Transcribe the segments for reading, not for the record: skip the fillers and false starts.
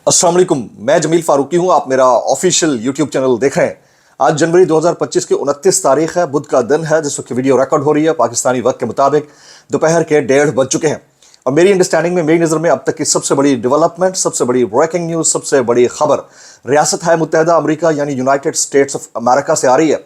अस्सलाम वालेकुम, मैं जमील फारूकी हूँ। आप मेरा ऑफिशियल यूट्यूब चैनल देख रहे हैं। आज जनवरी 2025 की 29 तारीख है, बुध का दिन है, जिस वक्त वीडियो रिकॉर्ड हो रही है पाकिस्तानी वक्त के मुताबिक दोपहर के 1:30 बज चुके हैं। और मेरी अंडरस्टैंडिंग में, मेरी नज़र में अब तक की सबसे बड़ी डेवलपमेंट, सबसे बड़ी ब्रेकिंग न्यूज़, सबसे बड़ी खबर रियासत है मुत्तहिदा अमेरिका यानी यूनाइटेड स्टेट्स ऑफ अमेरिका से आ रही है,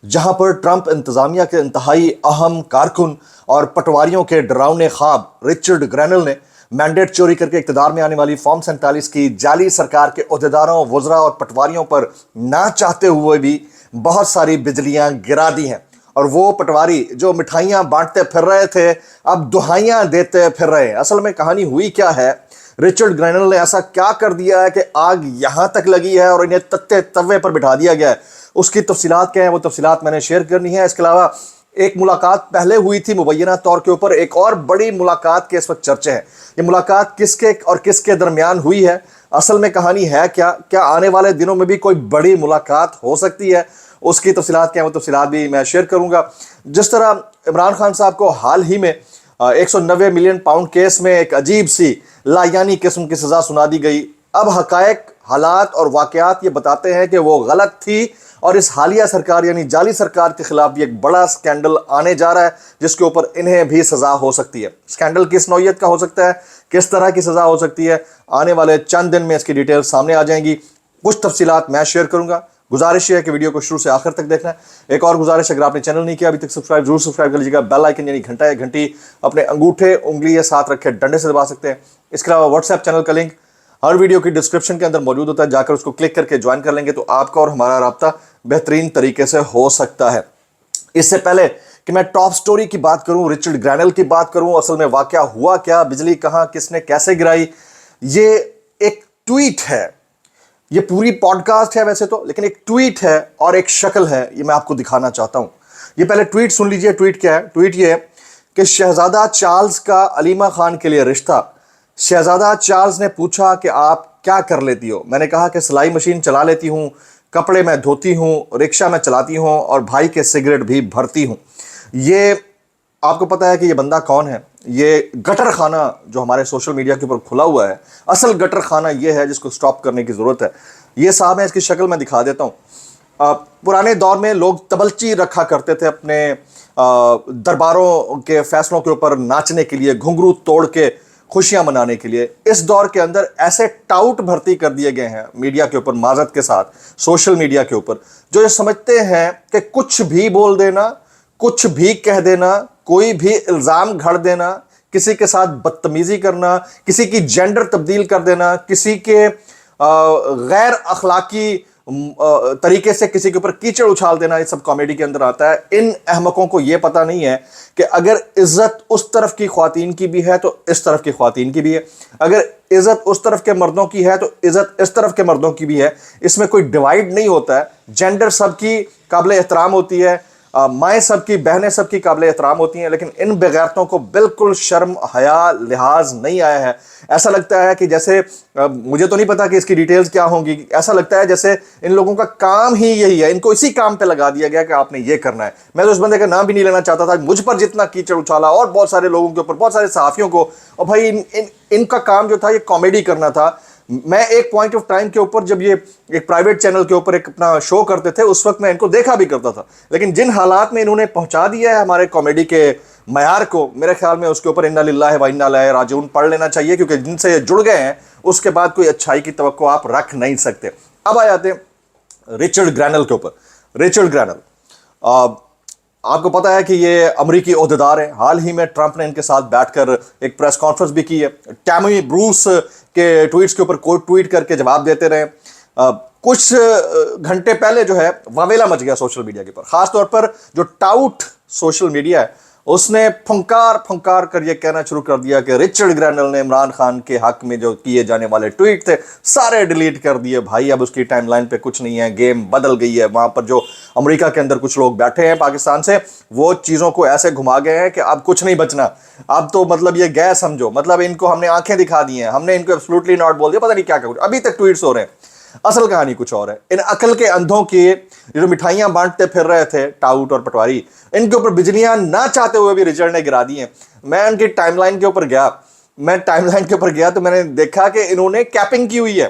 जहाँ पर ट्रंप इंतज़ामिया के इंतहाई अहम कारकुन और पटवारियों के डरावने ख्वाब रिचर्ड ग्रैनल ने मैंडेट चोरी करके इक़्तिदार में आने वाली फॉर्म 47 की जाली सरकार के ओहदेदारों, वज़रा और पटवारियों पर ना चाहते हुए भी बहुत सारी बिजलियां गिरा दी हैं। और वो पटवारी जो मिठाइयां बांटते फिर रहे थे, अब दुहाइयां देते फिर रहे हैं। असल में कहानी हुई क्या है, रिचर्ड ग्रैनल ने ऐसा क्या कर दिया है कि आग यहां तक लगी है और इन्हें तत्ते तवे पर बिठा दिया गया है। उसकी तफसीलात क्या है, वो तफसीलात मैंने शेयर करनी है। इसके अलावा एक मुलाकात पहले हुई थी मुबैना तौर के ऊपर, एक और बड़ी मुलाकात के इस वक्त चर्चे हैं। ये मुलाकात किसके और किसके दरमियान हुई है, असल में कहानी है क्या, क्या आने वाले दिनों में भी कोई बड़ी मुलाकात हो सकती है, उसकी तफसीलात क्या है, वो तफसीलात भी मैं शेयर करूंगा। जिस तरह इमरान खान साहब को हाल ही में 190 मिलियन पाउंड केस में एक अजीब सी लायानी किस्म की सजा सुना दी गई। अब हकायक, हालात और वाकयात ये बताते हैं कि वो गलत थी और इस हालिया सरकार यानी जाली सरकार के खिलाफ भी एक बड़ा स्कैंडल आने जा रहा है, जिसके ऊपर इन्हें भी सजा हो सकती है। स्कैंडल किस नौयत का हो सकता है, किस तरह की सजा हो सकती है, आने वाले चंद दिन में इसकी डिटेल सामने आ जाएंगी। कुछ तफसीलात मैं शेयर करूंगा। गुजारिश है कि वीडियो को शुरू से आखिर तक देखना है। एक और गुजारिश, अगर आपने चैनल नहीं किया अभी तक सब्सक्राइब जरूर सब्सक्राइब कर लीजिएगा। बेल आइकन यानी घंटा या घंटी अपने अंगूठे उंगली या साथ रखे डंडे से दबा सकते हैं। इसके अलावा व्हाट्सएप चैनल का लिंक हर वीडियो की डिस्क्रिप्शन के अंदर मौजूद होता है, जाकर उसको क्लिक करके ज्वाइन कर लेंगे तो आपका और हमारा राब्ता बेहतरीन तरीके से हो सकता है। इससे पहले कि मैं टॉप स्टोरी की बात करूं, रिचर्ड ग्रैनल की बात करूं, असल में वाकया हुआ क्या, बिजली कहां, किसने कैसे गिराई, ये एक ट्वीट है। ये पूरी पॉडकास्ट है वैसे तो, लेकिन एक ट्वीट है और एक शक्ल है, ये मैं आपको दिखाना चाहता हूं। ये पहले ट्वीट सुन लीजिए। ट्वीट क्या है? ट्वीट ये है कि शहजादा चार्ल्स का अलीमा खान के लिए रिश्ता। शहजादा चार्ल्स ने पूछा कि आप क्या कर लेती हो। मैंने कहा कि सिलाई मशीन चला लेती हूँ, कपड़े मैं धोती हूँ, रिक्शा में चलाती हूँ और भाई के सिगरेट भी भरती हूँ। ये आपको पता है कि ये बंदा कौन है? ये गटर खाना जो हमारे सोशल मीडिया के ऊपर खुला हुआ है, असल गटर खाना ये है जिसको स्टॉप करने की ज़रूरत है। ये साहब है, इसकी शक्ल मैं दिखा देता हूँ। पुराने दौर में लोग तबलची रखा करते थे अपने दरबारों के फैसलों के ऊपर नाचने के लिए, घुंघरू तोड़ के खुशियां मनाने के लिए। इस दौर के अंदर ऐसे टाउट भर्ती कर दिए गए हैं मीडिया के ऊपर, माजरत के साथ सोशल मीडिया के ऊपर, जो ये समझते हैं कि कुछ भी बोल देना, कुछ भी कह देना, कोई भी इल्ज़ाम घड़ देना, किसी के साथ बदतमीजी करना, किसी की जेंडर तब्दील कर देना, किसी के गैर अखलाकी तरीके से किसी के ऊपर कीचड़ उछाल देना, ये सब कॉमेडी के अंदर आता है। इन अहमकों को ये पता नहीं है कि अगर इज्जत उस तरफ की ख्वातीन की भी है तो इस तरफ की ख्वातीन की भी है, अगर इज्जत उस तरफ के मर्दों की है तो इज्जत इस तरफ के मर्दों की भी है। इसमें कोई डिवाइड नहीं होता है। जेंडर सबकी काबिल एहतराम होती है, माएँ सबकी, बहनें सबकी काबिल एहतराम होती हैं, लेकिन इन बेगैरतों को बिल्कुल शर्म, हया, लिहाज नहीं आया है। ऐसा लगता है कि जैसे मुझे तो नहीं पता कि इसकी डिटेल्स क्या होंगी, ऐसा लगता है जैसे इन लोगों का काम ही यही है, इनको इसी काम पे लगा दिया गया कि आपने ये करना है। मैं तो उस बंदे का नाम भी नहीं लेना चाहता था, मुझ पर जितना कीचड़ उछाला और बहुत सारे लोगों के ऊपर, बहुत सारे सहाफ़ियों को, और भाई इनका काम जो था ये कॉमेडी करना था। मैं एक पॉइंट ऑफ टाइम के ऊपर, जब ये एक प्राइवेट चैनल के ऊपर एक अपना शो करते थे, उस वक्त मैं इनको देखा भी करता था, लेकिन जिन हालात में इन्होंने पहुंचा दिया है हमारे कॉमेडी के मयार को, मेरे ख्याल में उसके ऊपर इन्ना लिल्लाहि व इन्ना इलैहि राजिऊन पढ़ लेना चाहिए, क्योंकि जिनसे ये जुड़ गए हैं उसके बाद कोई अच्छाई की तवक्को आप रख नहीं सकते। अब आ जाते हैं रिचर्ड ग्रैनल के ऊपर। रिचर्ड ग्रैनल, आपको पता है कि ये अमरीकी ओहदेदार हैं। हाल ही में ट्रंप ने इनके साथ बैठकर एक प्रेस कॉन्फ्रेंस भी की है। टैमी ब्रूस के ट्वीट्स के ऊपर कोई ट्वीट करके जवाब देते रहे। कुछ घंटे पहले जो है वावेला मच गया सोशल मीडिया के ऊपर, खासतौर पर जो टाउट सोशल मीडिया है उसने फंकार कर ये कहना शुरू कर दिया कि रिचर्ड ग्रैनल ने इमरान खान के हक में जो किए जाने वाले ट्वीट थे सारे डिलीट कर दिए। भाई अब उसकी टाइमलाइन पे कुछ नहीं है, गेम बदल गई है। वहां पर जो अमेरिका के अंदर कुछ लोग बैठे हैं पाकिस्तान से, वो चीज़ों को ऐसे घुमा गए हैं कि अब कुछ नहीं बचना। अब तो मतलब ये गए समझो, मतलब इनको हमने आंखें दिखा दी हैं, हमने इनको एब्सोल्युटली नॉट बोल दिया, पता नहीं क्या क्या कुछ अभी तक ट्वीट्स हो रहे हैं। असल कहानी कुछ और है। इन अकल के अंधों के जो मिठाइयां बांटते फिर रहे थे टाउट और पटवारी, इनके ऊपर बिजलियां ना चाहते हुए भी रिचर्ड ने गिरा दी हैं। मैं उनकी टाइमलाइन के ऊपर गया, तो मैंने देखा कि इन्होंने कैपिंग की हुई है।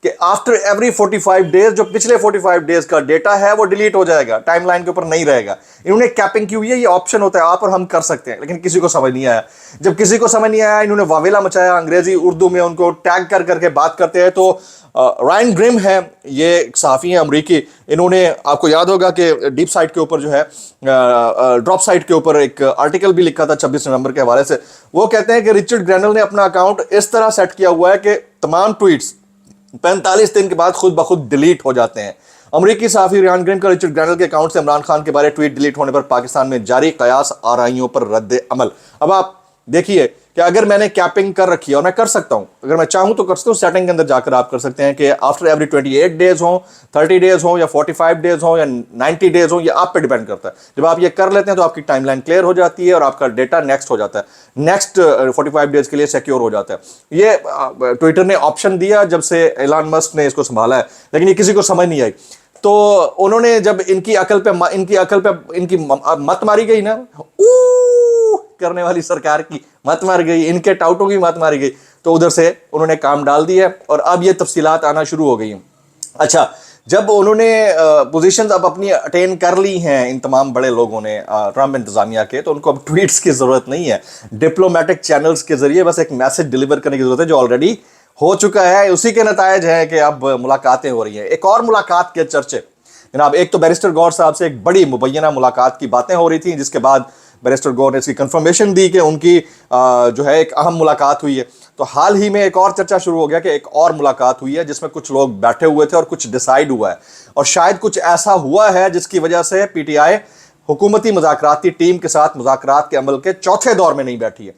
کہ آفٹر ایوری 45 ڈیز جو پچھلے 45 ڈیز کا ڈیٹا ہے وہ ڈیلیٹ ہو جائے گا, ٹائم لائن کے اوپر نہیں رہے گا. انہوں نے کیپنگ کی ہوئی ہے, یہ آپشن ہوتا ہے آپ اور ہم کر سکتے ہیں, لیکن کسی کو سمجھ نہیں آیا. جب کسی کو سمجھ نہیں آیا انہوں نے واویلا مچایا, انگریزی اردو میں ان کو ٹیگ کر کر کے بات کرتے ہیں. تو رائن گرم ہے, یہ ایک صحافی ہیں امریکی, انہوں نے آپ کو یاد ہوگا کہ ڈیپ سائٹ کے اوپر جو ہے ڈراپ سائٹ کے اوپر ایک آرٹیکل بھی لکھا تھا 26 نومبر کے حوالے سے. وہ کہتے ہیں کہ رچرڈ گرینل نے اپنا اکاؤنٹ اس طرح سیٹ کیا ہوا ہے کہ تمام ٹویٹس 45 دن کے بعد خود بخود ڈیلیٹ ہو جاتے ہیں. امریکی صحافی رائن گرم کا رچرڈ گرینل کے اکاؤنٹ سے عمران خان کے بارے ٹویٹ ڈیلیٹ ہونے پر پاکستان میں جاری قیاس آرائیوں پر رد عمل. اب آپ دیکھیے کہ اگر میں نے کیپنگ کر رکھی ہے, اور میں کر سکتا ہوں, اگر میں چاہوں تو کر سکتا ہوں, سیٹنگ کے اندر جا کر آپ کر سکتے ہیں کہ آفٹر ایوری 28 ڈیز ہوں, 30 ڈیز ہوں, یا 45 ڈیز ہوں, یا 90 ڈیز ہوں, یہ آپ پہ ڈیپینڈ کرتا ہے. جب آپ یہ کر لیتے ہیں تو آپ کی ٹائم لائن کلیئر ہو جاتی ہے اور آپ کا ڈیٹا نیکسٹ ہو جاتا ہے, نیکسٹ 45 ڈیز کے لیے سیکیور ہو جاتا ہے. یہ ٹویٹر نے آپشن دیا جب سے ایلان مسک نے اس کو سنبھالا ہے, لیکن یہ کسی کو سمجھ نہیں آئی. تو انہوں نے جب ان کی عقل پہ ان کی مت ماری گئی نا, کرنے والی سرکار کی مت مار گئی, ان کے ٹاؤٹوں کی مت ماری گئی, تو ادھر سے انہوں نے کام ڈال دیا اور اب یہ تفصیلات آنا شروع ہو گئی ہیں. اچھا, جب انہوں نے پوزیشنز اب اپنی اٹین کر لی ہیں ان تمام بڑے لوگوں نے ٹرمپ انتظامیہ کے, تو ان کو اب ٹویٹس کی ضرورت نہیں ہے, ڈپلومیٹک چینلز کے ذریعے بس ایک میسج ڈیلیور کرنے کی ضرورت ہے جو آلریڈی ہو چکا ہے. اسی کے نتائج ہیں کہ اب ملاقاتیں ہو رہی ہیں. ایک اور ملاقات کے چرچے جناب, ایک تو بیرسٹر گور صاحب سے ایک بڑی مبینہ ملاقات کی باتیں ہو رہی تھیں, جس کے بعد بیرسٹر گور نے اس کی کنفرمیشن دی کہ ان کی جو ہے ایک اہم ملاقات ہوئی ہے. تو حال ہی میں ایک اور چرچا شروع ہو گیا کہ ایک اور ملاقات ہوئی ہے جس میں کچھ لوگ بیٹھے ہوئے تھے اور کچھ ڈیسائیڈ ہوا ہے, اور شاید کچھ ایسا ہوا ہے جس کی وجہ سے پی ٹی آئی حکومتی مذاکراتی ٹیم کے ساتھ مذاکرات کے عمل کے چوتھے دور میں نہیں بیٹھی ہے.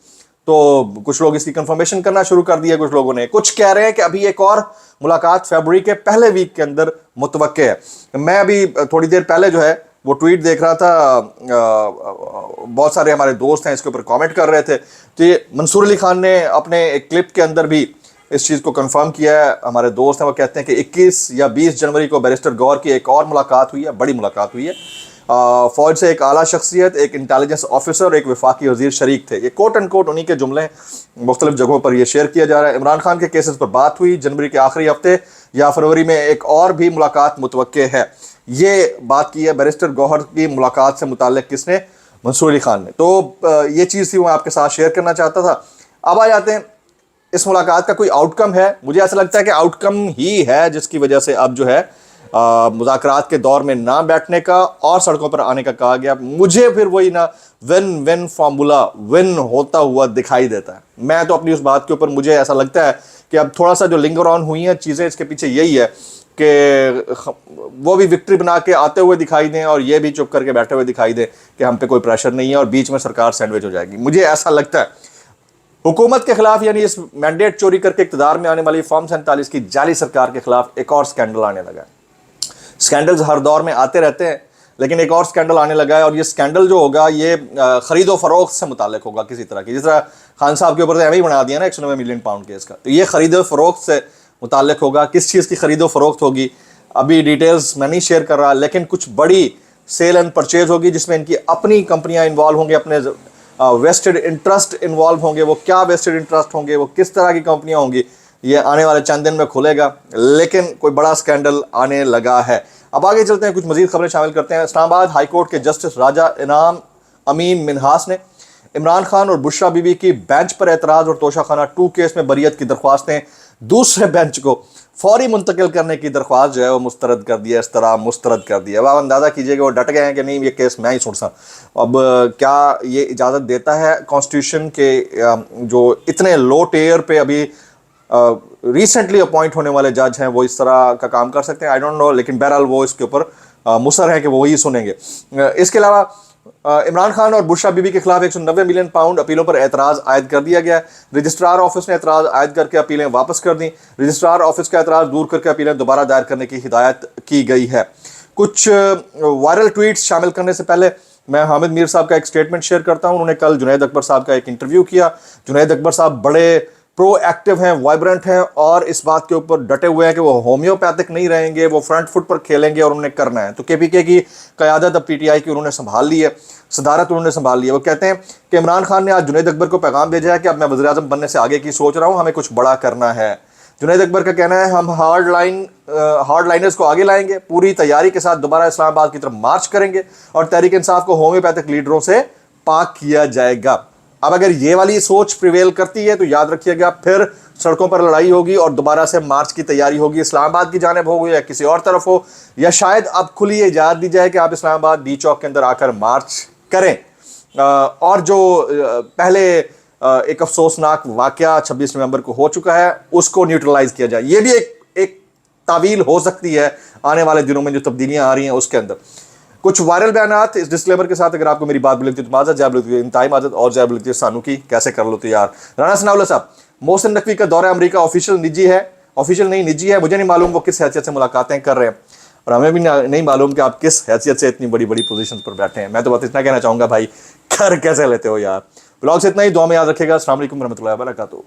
تو کچھ لوگ اس کی کنفرمیشن کرنا شروع کر دیا, کچھ لوگوں نے, کچھ کہہ رہے ہیں کہ ابھی ایک اور ملاقات فیبروری کے پہلے ویک کے اندر متوقع ہے. میں ابھی تھوڑی دیر پہلے جو ہے وہ ٹویٹ دیکھ رہا تھا, بہت سارے ہمارے دوست ہیں اس کے اوپر کامنٹ کر رہے تھے. تو یہ منصور علی خان نے اپنے ایک کلپ کے اندر بھی اس چیز کو کنفرم کیا ہے. ہمارے دوست ہیں وہ کہتے ہیں کہ 21 یا 20 جنوری کو بیرسٹر گور کی ایک اور ملاقات ہوئی ہے, بڑی ملاقات ہوئی ہے. فوج سے ایک اعلیٰ شخصیت, ایک انٹیلیجنس آفیسر اور ایک وفاقی وزیر شریک تھے. یہ کوٹ اینڈ کوٹ انہی کے جملے مختلف جگہوں پر یہ شیئر کیا جا رہا ہے. عمران خان کے کیسز پر بات ہوئی, جنوری کے آخری ہفتے یا فروری میں ایک اور بھی ملاقات متوقع ہے. یہ بات کی ہے بیرسٹر گوہر کی ملاقات سے متعلق کس نے, منصور علی خان نے. تو یہ چیز تھی, میں آپ کے ساتھ شیئر کرنا چاہتا تھا. اب آ جاتے ہیں اس ملاقات کا کوئی آؤٹ کم ہے. مجھے ایسا لگتا ہے کہ آؤٹ کم ہی ہے جس کی وجہ سے اب جو ہے مذاکرات کے دور میں نہ بیٹھنے کا اور سڑکوں پر آنے کا کہا گیا. مجھے پھر وہی نا ون ون فارمولا ون ہوتا ہوا دکھائی دیتا ہے. میں تو اپنی اس بات کے اوپر مجھے ایسا لگتا ہے کہ اب تھوڑا سا جو لنگر آن ہوئی ہیں چیزیں, اس کے پیچھے یہی ہے کہ وہ بھی وکٹری بنا کے آتے ہوئے دکھائی دیں اور یہ بھی چپ کر کے بیٹھے ہوئے دکھائی دیں کہ ہم پہ کوئی پریشر نہیں ہے, اور بیچ میں سرکار سینڈوچ ہو جائے گی. مجھے ایسا لگتا ہے حکومت کے خلاف, یعنی اس مینڈیٹ چوری کر کے اقتدار میں آنے والی فارم 47 کی جعلی سرکار کے خلاف ایک اور سکینڈل آنے لگا ہے. سکینڈلز ہر دور میں آتے رہتے ہیں, لیکن ایک اور سکینڈل آنے لگا ہے, اور یہ سکینڈل جو ہوگا یہ خرید و فروخت سے متعلق ہوگا کسی طرح کی. جس طرح خان صاحب کے اوپر تو ایویں بنا دیا نا 190 ملین پاؤنڈ کیس کا, تو یہ خرید و فروخت سے متعلق ہوگا. کس چیز کی خرید و فروخت ہوگی ابھی ڈیٹیلز میں نہیں شیئر کر رہا, لیکن کچھ بڑی سیل اینڈ پرچیز ہوگی جس میں ان کی اپنی کمپنیاں انوالو ہوں گے, اپنے ویسٹڈ انٹرسٹ انوالو ہوں گے. وہ کیا ویسٹڈ انٹرسٹ ہوں گے, وہ کس طرح کی کمپنیاں ہوں گی, یہ آنے والے چند دن میں کھلے گا, لیکن کوئی بڑا سکینڈل آنے لگا ہے. اب آگے چلتے ہیں, کچھ مزید خبریں شامل کرتے ہیں. اسلام آباد ہائی کورٹ کے جسٹس راجہ انعام امین منہاس نے عمران خان اور بشرا بی بی کی بینچ پر اعتراض اور توشہ خانہ 2 کیس میں بریت کی درخواستیں دوسرے بینچ کو فوری منتقل کرنے کی درخواست جو ہے وہ مسترد کر دیا. اس طرح مسترد کر دیا. اب آپ اندازہ کیجئے کہ وہ ڈٹ گئے ہیں کہ نہیں یہ کیس میں ہی سن سا. اب کیا یہ اجازت دیتا ہے کانسٹیٹیوشن کے جو اتنے لو ٹیئر پہ ابھی ریسنٹلی اپوائنٹ ہونے والے جج ہیں وہ اس طرح کا کام کر سکتے ہیں؟ آئی ڈونٹ نو, لیکن بہرحال وہ اس کے اوپر مصر ہے کہ وہی سنیں گے. اس کے علاوہ عمران خان اور بشرا بی بی کے خلاف 190 ملین پاؤنڈ اپیلوں پر اعتراض عائد کر دیا گیا ہے. رجسٹرار آفس نے اعتراض عائد کر کے اپیلیں واپس کر دیں. رجسٹرار آفس کا اعتراض دور کر کے اپیلیں دوبارہ دائر کرنے کی ہدایت کی گئی ہے. کچھ وائرل ٹویٹس شامل کرنے سے پہلے میں حامد میر صاحب کا ایک سٹیٹمنٹ شیئر کرتا ہوں. انہوں نے کل جنید اکبر صاحب کا ایک انٹرویو کیا. جنید اکبر صاحب بڑے پرو ایکٹیو ہیں, وائبرنٹ ہیں, اور اس بات کے اوپر ڈٹے ہوئے ہیں کہ وہ ہومیوپیتھک نہیں رہیں گے, وہ فرنٹ فٹ پر کھیلیں گے اور انہوں نے کرنا ہے. تو کے پی کے کی قیادت اب پی ٹی آئی کی انہوں نے سنبھال لی ہے, صدارت انہوں نے سنبھال لی ہے. وہ کہتے ہیں کہ عمران خان نے آج جنید اکبر کو پیغام بھیجا ہے کہ اب میں وزیر اعظم بننے سے آگے کی سوچ رہا ہوں, ہمیں کچھ بڑا کرنا ہے. जुनैद अकबर का कहना है हम हार्ड लाइनर्स को आगे लाएंगे, पूरी तैयारी के साथ दोबारा इस्लामाबाद की तरफ मार्च करेंगे और तहरीक इंसाफ को होम्योपैथिक लीडरों से पाक किया जाएगा। अब अगर ये वाली सोच प्रिवेल करती है तो याद रखिएगा फिर सड़कों पर लड़ाई होगी और दोबारा से मार्च की तैयारी होगी, इस्लामाबाद की जानिब हो या किसी और तरफ हो, या शायद अब खुली इजाज़त दी जाए कि आप इस्लामाबाद डी चौक के अंदर आकर मार्च करें। और जो पहले एक अफसोसनाक वाकया 26 नवंबर को हो चुका है उसको न्यूट्रलाइज किया जाए, ये भी एक तावील हो सकती है आने वाले दिनों में जो तब्दीलियां आ रही हैं उसके अंदर। कुछ वायरल बयानात इस डिस्क्लेमर के साथ, अगर आपको मेरी बात बुरी लगती है तो माजत, जायब लगती है इंतहाई माजत, और जायब लगती है सानू की कैसे कर लो तो यार। राना सनाउल्लाह साहब, मोहसिन नकवी का दौरा अमेरिका ऑफिशियल निजी है, ऑफिशियल नहीं निजी है, मुझे नहीं मालूम वो किस हैसियत से मुलाकातें कर रहे हैं और हमें भी नहीं मालूम कि आप किस हैसियत से इतनी बड़ी बड़ी पोजीशन पर बैठे हैं। मैं तो बस इतना कहना चाहूँगा भाई, कर कैसे लेते हो यार। ब्लॉग से इतना ही, दुआ में याद रखिएगा। अस्सलाम वालेकुम रहमतुल्लाहि व बरकातहू।